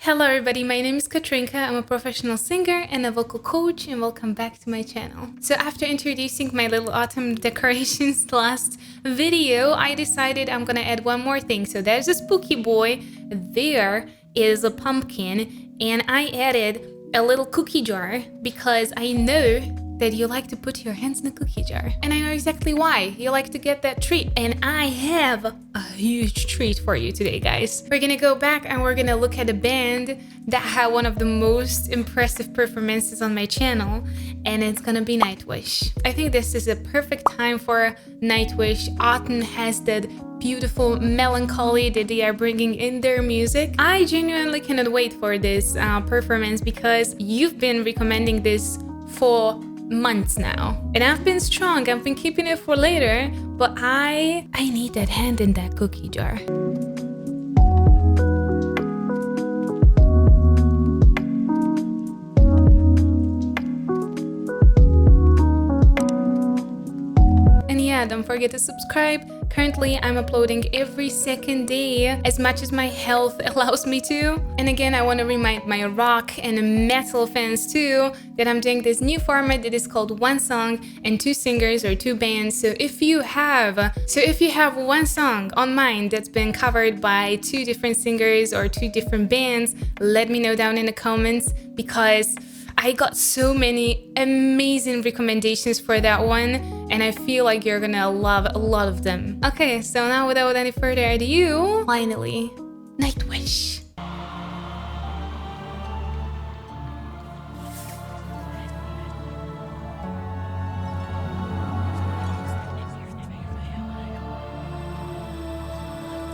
Hello everybody, my name is Katrinka. I'm a professional singer and a vocal coach, and welcome back to my channel. So after introducing my little autumn decorations last video, I decided I'm gonna add one more thing. So there's a spooky boy, there is a pumpkin, and I added a little cookie jar because I know that you like to put your hands in a cookie jar. And I know exactly why. You like to get that treat. And I have a huge treat for you today, guys. We're gonna go back and we're gonna look at a band that had one of the most impressive performances on my channel, and it's gonna be Nightwish. I think this is a perfect time for Nightwish. Autumn has that beautiful melancholy that they are bringing in their music. I genuinely cannot wait for this performance because you've been recommending this for months now, and I've been strong. I've been keeping it for later, but I need that hand in that cookie jar. And yeah, don't forget to subscribe. Currently, I'm uploading every second day as much as my health allows me to. And again, I want to remind my rock and metal fans too that I'm doing this new format that is called one song and two singers or two bands. So if you have one song on mind that's been covered by two different singers or two different bands, let me know down in the comments, because I got so many amazing recommendations for that one, and I feel like you're gonna love a lot of them. Okay, so now without any further ado, finally, Nightwish.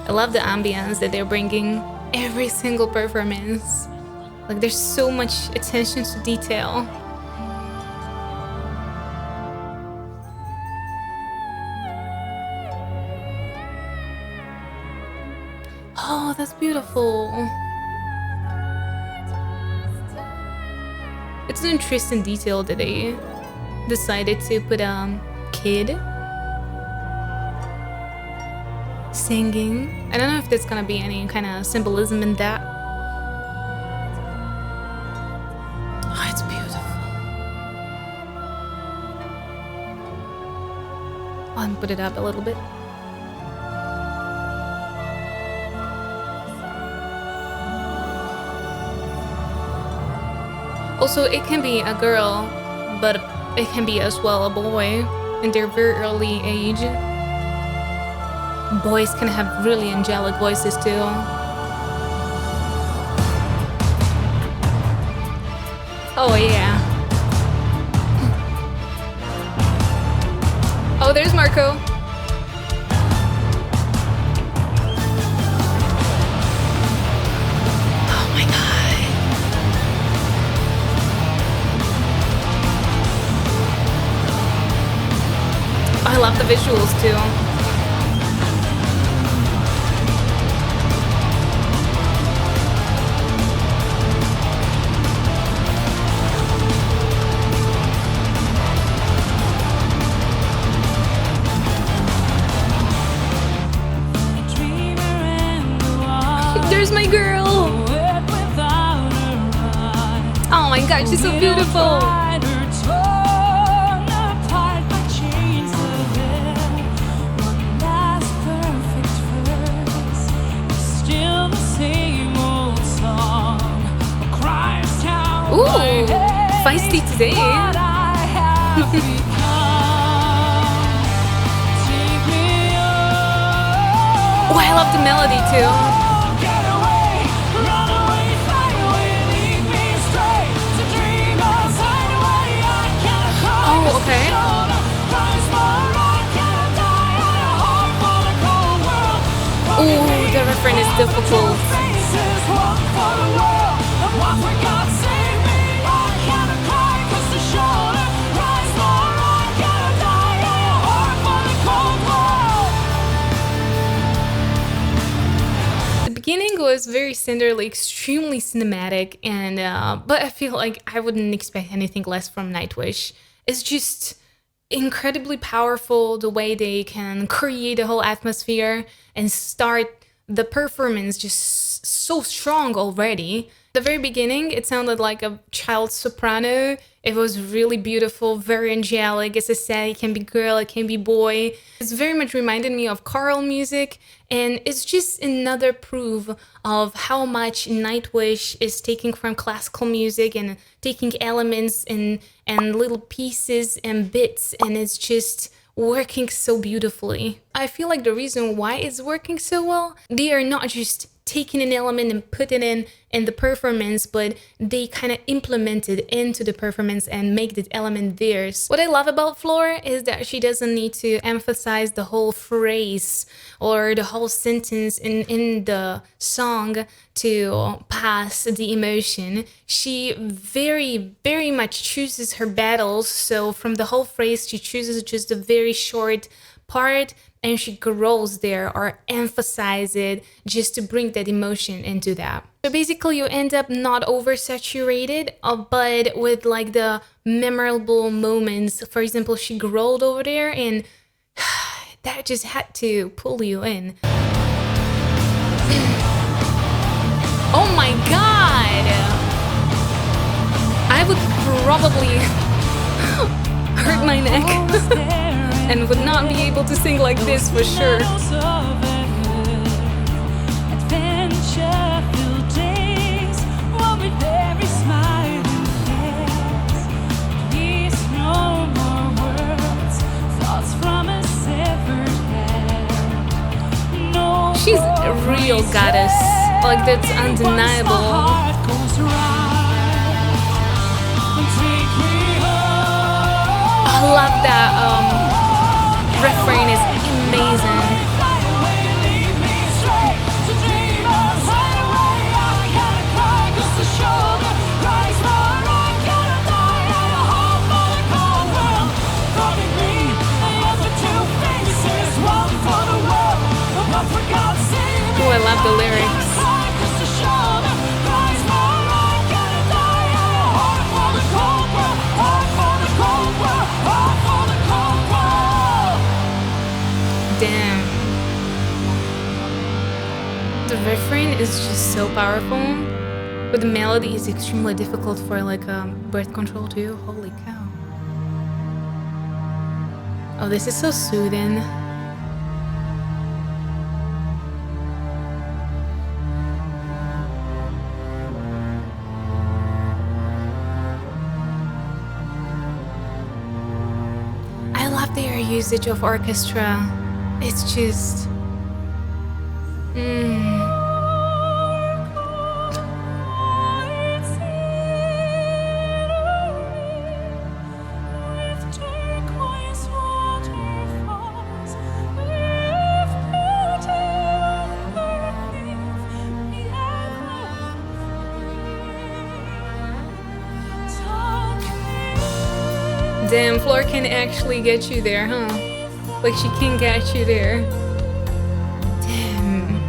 I love the ambience that they're bringing every single performance. Like, there's so much attention to detail. Oh, that's beautiful. It's an interesting detail that they decided to put a kid singing. I don't know if there's gonna be any kind of symbolism in that. Oh, it's beautiful. I'll put it up a little bit. Also, it can be a girl, but it can be as well a boy in their very early age. Boys can have really angelic voices too. Oh yeah. Oh, there's Marco. Oh my god. I love the visuals too. There's my girl! Oh my god, she's so beautiful! Ooh, feisty today! Oh, I love the melody too! Oh, okay. Ooh, the refrain is difficult. The beginning was very similarly extremely cinematic, and but I feel like I wouldn't expect anything less from Nightwish. It's just incredibly powerful the way they can create a whole atmosphere and start the performance just so strong already. The very beginning, it sounded like a child soprano. It was really beautiful, very angelic. As I said, it can be girl, it can be boy. It's very much reminded me of choral music, and it's just another proof of how much Nightwish is taking from classical music and taking elements and little pieces and bits, and it's just working so beautifully. I feel like the reason why it's working so well, they are not just taking an element and putting it in the performance, but they kind of implement it into the performance and make the element theirs. What I love about Floor is that she doesn't need to emphasize the whole phrase or the whole sentence in the song to pass the emotion. She very much chooses her battles, so from the whole phrase she chooses just a very short part, and she grows there or emphasize it just to bring that emotion into that. So basically you end up not oversaturated, but with like the memorable moments. For example, she growled over there, and that just had to pull you in. Oh my god! I would probably hurt my neck. And would not be able to sing like this for sure. She's a real goddess, like that's undeniable. I love that refrain is amazing. Oh, I love the lyrics. Damn. The refrain is just so powerful, but the melody is extremely difficult for like birth control too. Holy cow. Oh, this is so soothing. I love their usage of orchestra. It's just... Damn, Floor can actually get you there, huh? Like she can get you there. Damn.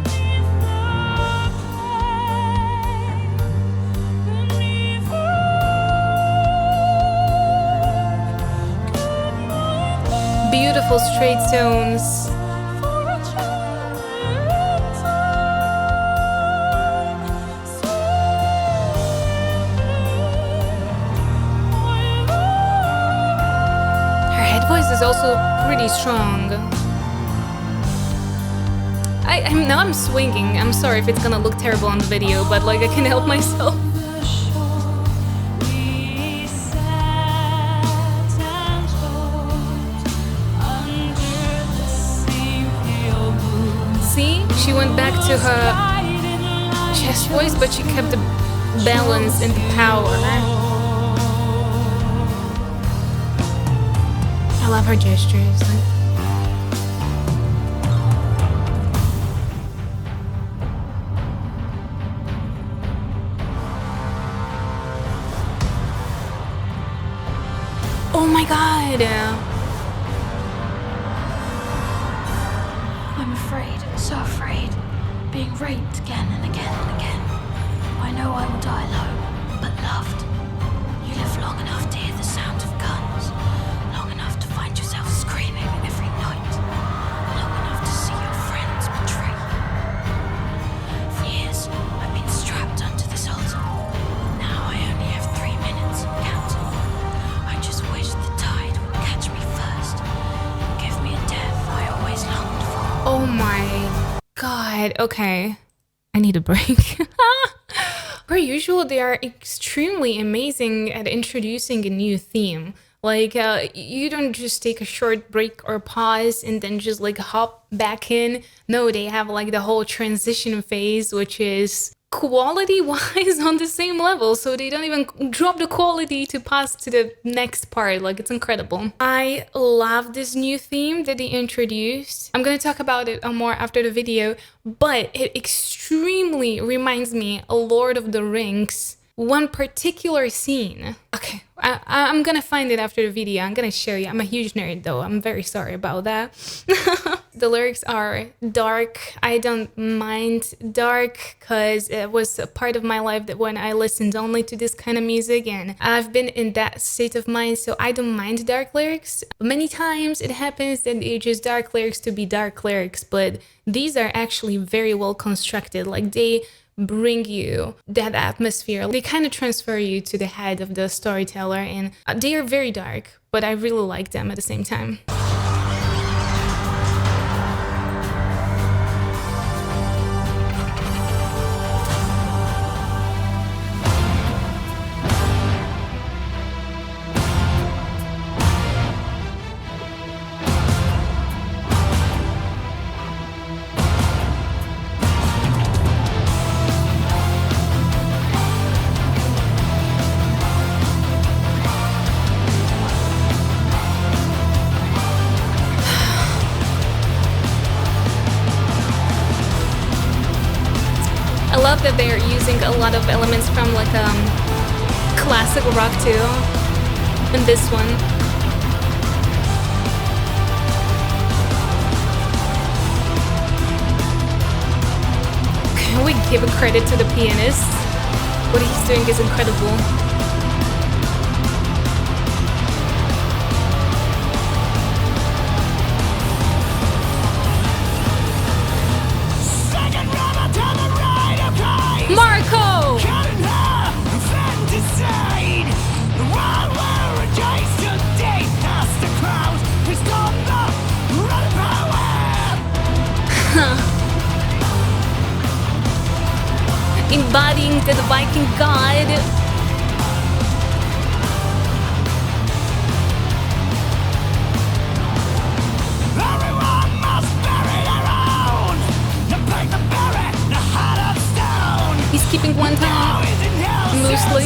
Beautiful straight tones. Voice is also pretty strong. Now I'm swinging. I'm sorry if it's gonna look terrible on the video, but like I can help myself. See, she went back to her chest voice, but she kept the balance and the power. I love her gestures. Oh my god! I'm afraid, so afraid, being raped again and again and again. I know I will die alone, but loved. You live long enough to hear the sound of guns, long enough to find yourself screaming every night, long enough to see your friends betray you. For years, god, okay. I need a break. Per usual, they are extremely amazing at introducing a new theme. Like, you don't just take a short break or pause and then just like hop back in. No, they have like the whole transition phase, which is quality-wise on the same level, so they don't even drop the quality to pass to the next part. Like, it's incredible. I love this new theme that they introduced. I'm gonna talk about it more after the video, but it extremely reminds me of Lord of the Rings. One particular scene. Okay, I'm gonna find it after the video. I'm gonna show you. I'm a huge nerd though. I'm very sorry about that. The lyrics are dark. I don't mind dark because it was a part of my life that when I listened only to this kind of music, and I've been in that state of mind, so I don't mind dark lyrics. Many times it happens that they just dark lyrics to be dark lyrics, but these are actually very well constructed. Like, they bring you that atmosphere. They kind of transfer you to the head of the storyteller, and they are very dark, but I really like them at the same time. I love that they're using a lot of elements from like classic rock too in this one. Can we give a credit to the pianist? What he's doing is incredible. Marco! Embodying the Viking god. Everyone must bury their own. The big, the bury, the heart of stone. He's keeping one tongue, mostly.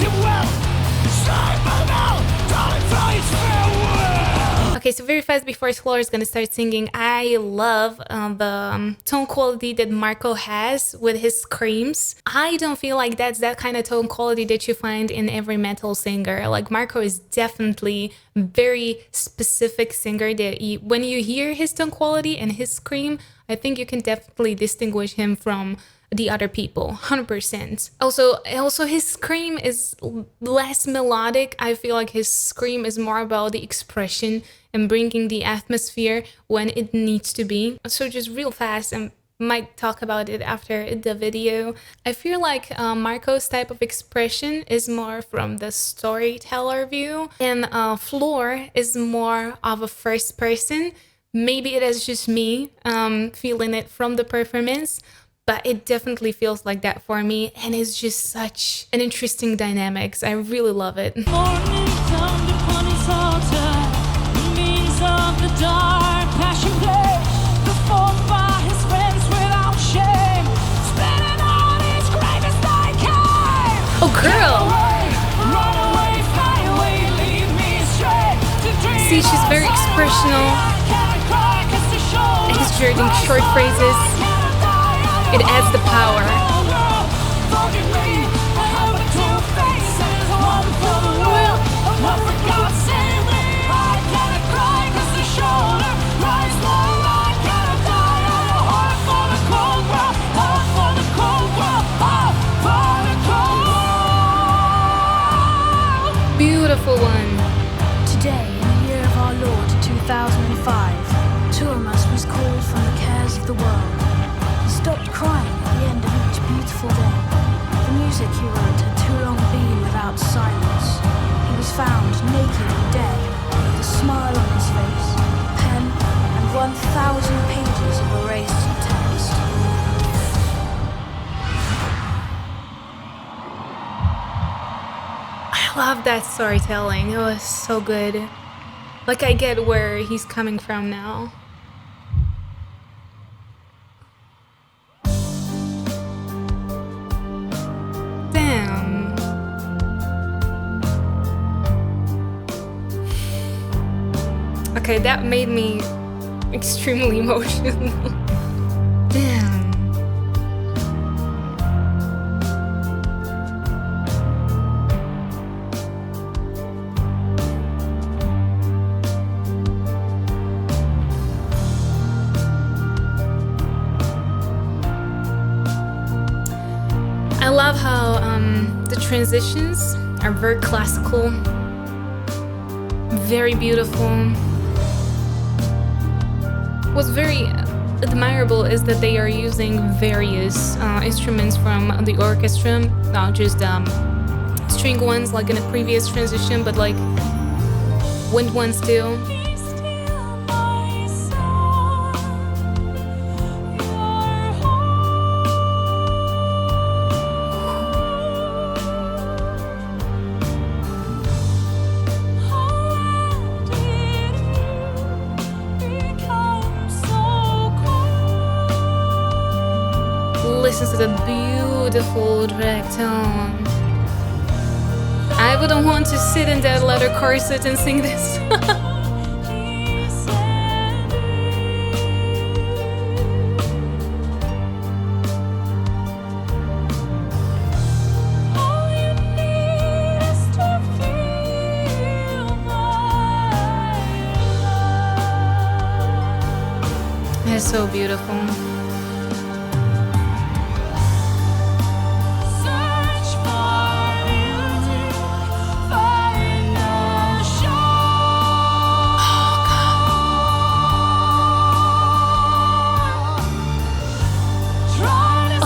Okay, so very fast before Floor is gonna start singing, I love the tone quality that Marco has with his screams. I don't feel like that's that kind of tone quality that you find in every metal singer. Like, Marco is definitely a very specific singer that when you hear his tone quality and his scream, I think you can definitely distinguish him from the other people, 100%. Also his scream is less melodic. I feel like his scream is more about the expression and bringing the atmosphere when it needs to be. So just real fast, and might talk about it after the video. I feel like Marco's type of expression is more from the storyteller view, and Floor is more of a first person. Maybe it is just me feeling it from the performance, but it definitely feels like that for me, and it's just such an interesting dynamics. I really love it. Oh girl! See, she's very expressional, exerting short phrases. It adds the power. Beautiful one. Today, in the year of our Lord 2005, two of us was called from the cares of the world. He stopped crying at the end of each beautiful day. The music he wrote had too long been without silence. He was found naked and dead, with a smile on his face, a pen, and 1,000 pages of erased text. I love that storytelling. It was so good. Like, I get where he's coming from now. Damn. Okay, that made me extremely emotional. Damn. I love how the transitions are very classical, very beautiful. What's very admirable is that they are using various instruments from the orchestra, not just string ones like in the previous transition, but like wind ones too. Listen to the beautiful drag tone. I wouldn't want to sit in that leather corset and sing this. It's so beautiful.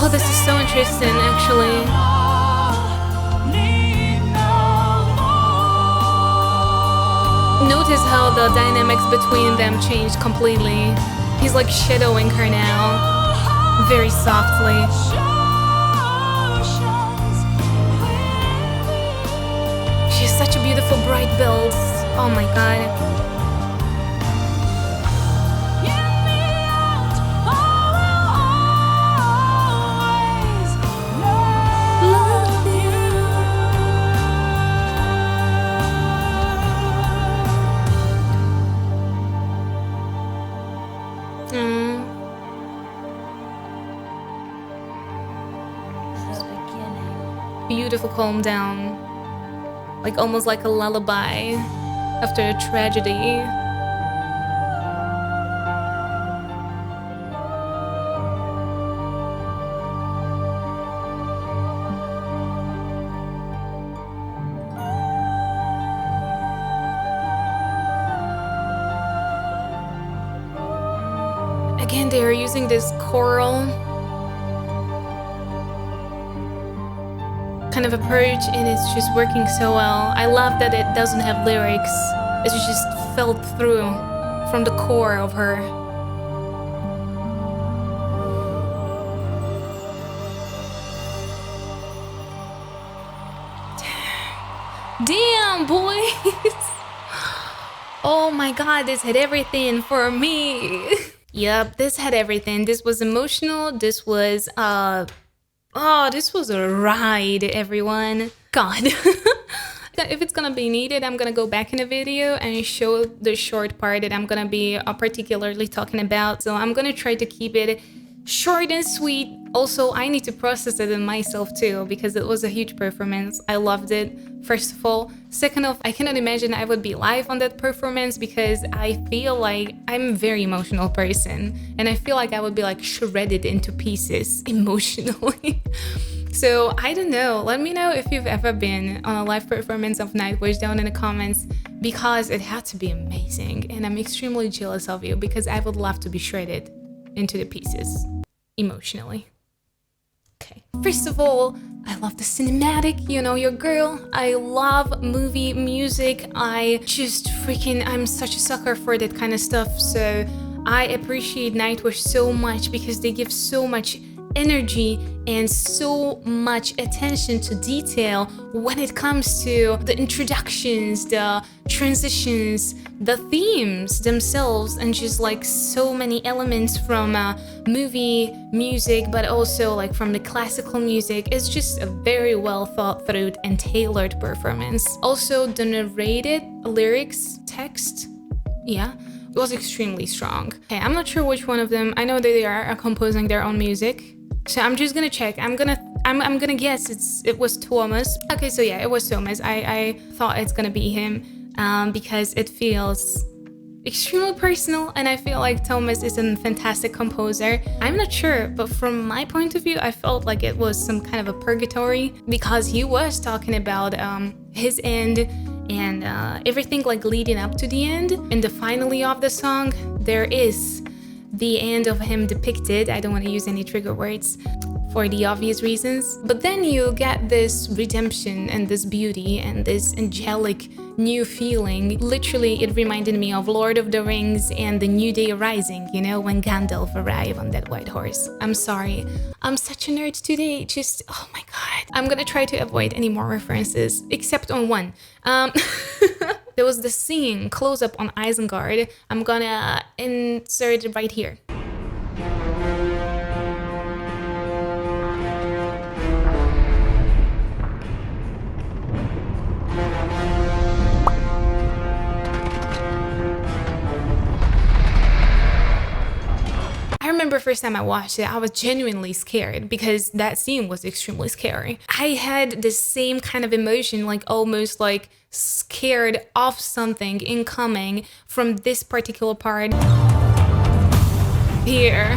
Oh, this is so interesting, actually. Notice how the dynamics between them changed completely. He's like shadowing her now, very softly. She has such a beautiful bright build. Oh my god. Beautiful calm down, like almost like a lullaby after a tragedy. Again, they are using this choral kind of approach, and it's just working so well. I love that it doesn't have lyrics. It's just felt through from the core of her. Damn, boys. Oh my god, this had everything for me. Yep, this had everything. This was emotional. This was oh, this was a ride, everyone. God. If it's gonna be needed, I'm gonna go back in the video and show the short part that I'm gonna be particularly talking about. So I'm gonna try to keep it short and sweet. Also, I need to process it in myself too, because it was a huge performance. I loved it, first of all. Second off, I cannot imagine I would be live on that performance, because I feel like I'm a very emotional person, and I feel like I would be like shredded into pieces emotionally. So I don't know, let me know if you've ever been on a live performance of Nightwish down in the comments, because it had to be amazing, and I'm extremely jealous of you, because I would love to be shredded into the pieces emotionally. Okay, first of all, I love the cinematic, you know your girl. I love movie music. I'm such a sucker for that kind of stuff. So I appreciate Nightwish so much, because they give so much energy and so much attention to detail when it comes to the introductions, the transitions, the themes themselves, and just like so many elements from movie music, but also like from the classical music. It's just a very well thought through and tailored performance. Also, the narrated lyrics text, yeah, it was extremely strong. Okay, I'm not sure which one of them. I know that they are composing their own music, so I'm just gonna check. I'm gonna guess it was Thomas. Okay, so yeah, it was Thomas. I thought it's gonna be him because it feels extremely personal, and I feel like Thomas is a fantastic composer. I'm not sure, but from my point of view, I felt like it was some kind of a purgatory, because he was talking about his end and everything like leading up to the end. In the finale of the song, there is the end of him depicted. I don't want to use any trigger words for the obvious reasons, but then you get this redemption and this beauty and this angelic new feeling. Literally, it reminded me of Lord of the Rings and the New Day Rising, you know, when Gandalf arrived on that white horse. I'm sorry, I'm such a nerd today, just, oh my god. I'm gonna try to avoid any more references, except on one. There was the scene close up on Isengard. I'm gonna insert it right here. I remember first time I watched it, I was genuinely scared because that scene was extremely scary. I had the same kind of emotion, like almost like scared of something incoming from this particular part here.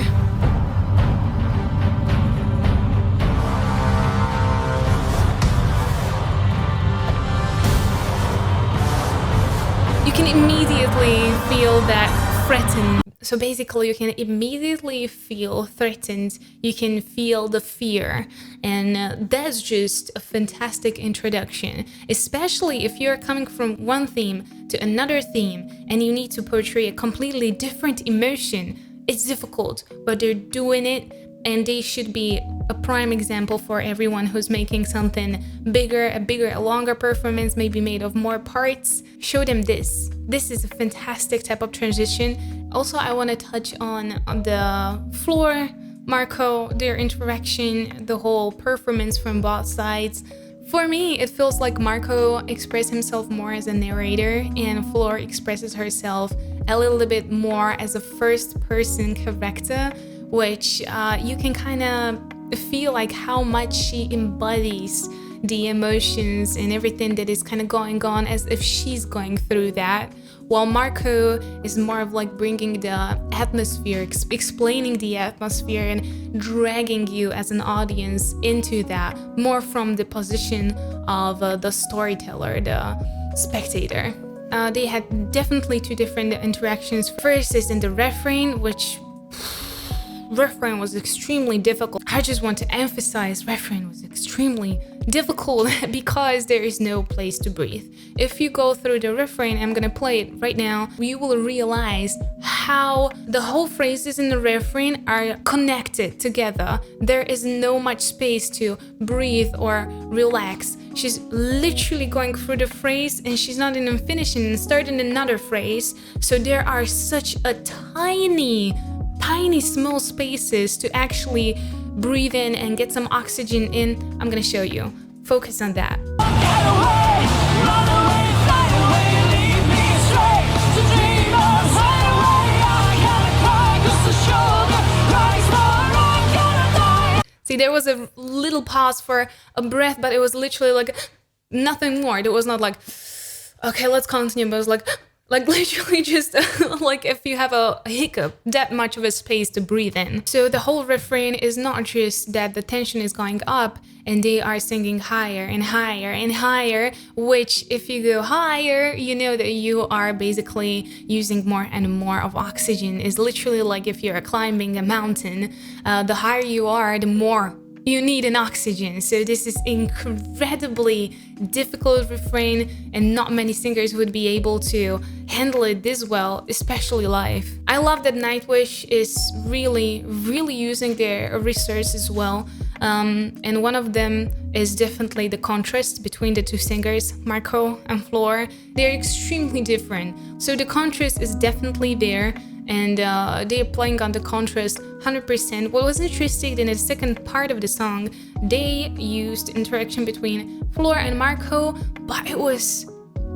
You can immediately feel that threatened. So basically, you can immediately feel threatened, you can feel the fear, and that's just a fantastic introduction, especially if you're coming from one theme to another theme and you need to portray a completely different emotion. It's difficult, but they're doing it, and they should be a prime example for everyone who's making something bigger, a longer performance, maybe made of more parts. Show them this. This is a fantastic type of transition. Also, I want to touch on the Floor, Marco, their interaction, the whole performance from both sides. For me, it feels like Marco expressed himself more as a narrator, and Floor expresses herself a little bit more as a first-person character, which you can kind of feel like how much she embodies the emotions and everything that is kind of going on as if she's going through that, while Marco is more of like bringing the atmosphere, explaining the atmosphere and dragging you as an audience into that, more from the position of the storyteller, the spectator. They had definitely two different interactions. First is in the refrain, which refrain was extremely difficult. I just want to emphasize refrain was extremely difficult because there is no place to breathe. If you go through the refrain, I'm gonna play it right now, you will realize how the whole phrases in the refrain are connected together. There is no much space to breathe or relax. She's literally going through the phrase and she's not even finishing and starting another phrase. So there are such a tiny small spaces to actually breathe in and get some oxygen in. I'm gonna show you. Focus on that. See, there was a little pause for a breath, but it was literally like nothing more. It was not like, okay, let's continue, but it was like literally just like if you have a hiccup, that much of a space to breathe in. So the whole refrain is not just that the tension is going up and they are singing higher and higher and higher, which if you go higher, you know that you are basically using more and more of oxygen. It's literally like if you're climbing a mountain, the higher you are, the more you need an oxygen. So this is incredibly difficult refrain, and not many singers would be able to handle it this well, especially live. I love that Nightwish is really using their resources well. And one of them is definitely the contrast between the two singers, Marco and Floor. They're extremely different. So the contrast is definitely there, and they're playing on the contrast 100%. What was interesting in the second part of the song, they used interaction between Floor and Marco, but it was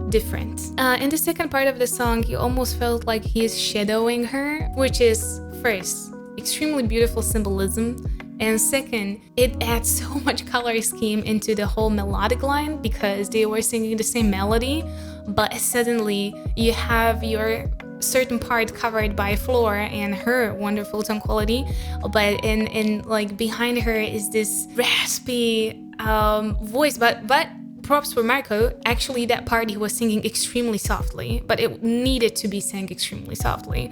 different. In the second part of the song, you almost felt like he's shadowing her, which is, first, extremely beautiful symbolism, and second, it adds so much color scheme into the whole melodic line because they were singing the same melody, but suddenly you have your certain part covered by Floor and her wonderful tone quality, but in like behind her is this raspy voice, but props for Marco. Actually, that part he was singing extremely softly, but it needed to be sang extremely softly.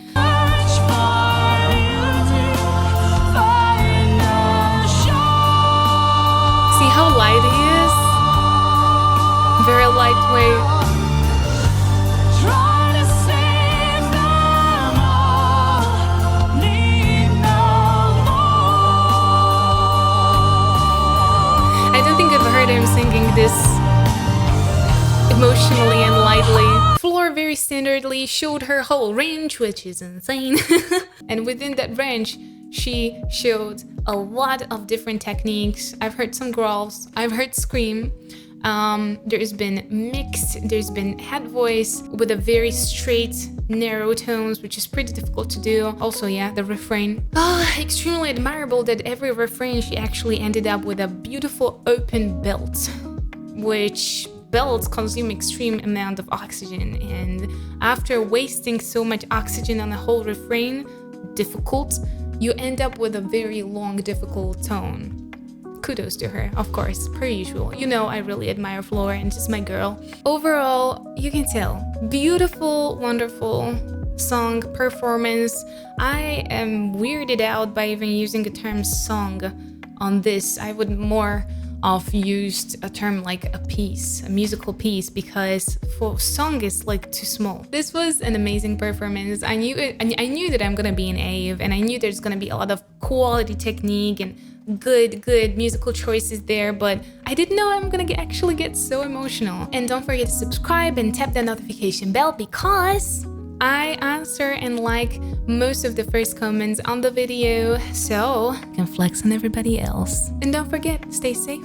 See how light he is? Very lightweight. I don't think I've heard him singing this emotionally and lightly. Floor very standardly showed her whole range, which is insane. And within that range, she showed a lot of different techniques. I've heard some growls, I've heard scream. There's been mixed, there's been head voice with a very straight, narrow tones, which is pretty difficult to do. Also, yeah, the refrain. Extremely admirable that every refrain she actually ended up with a beautiful open belt, which belts consume extreme amount of oxygen, and after wasting so much oxygen on the whole refrain, difficult, you end up with a very long, difficult tone. Kudos to her, of course, per usual. You know, I really admire Floor, and she's my girl. Overall, you can tell, beautiful, wonderful song, performance. I am weirded out by even using the term song on this. I would more of used a term like a piece, a musical piece, because for song is like too small. This was an amazing performance. I knew that I'm gonna be an AVE, and I knew there's gonna be a lot of quality technique and good musical choices there, but I didn't know I'm gonna actually get so emotional. And don't forget to subscribe and tap the notification bell, because I answer and like most of the first comments on the video, so I can flex on everybody else. And don't forget, stay safe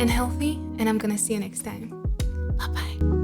and healthy, and I'm gonna see you next time. Bye-bye.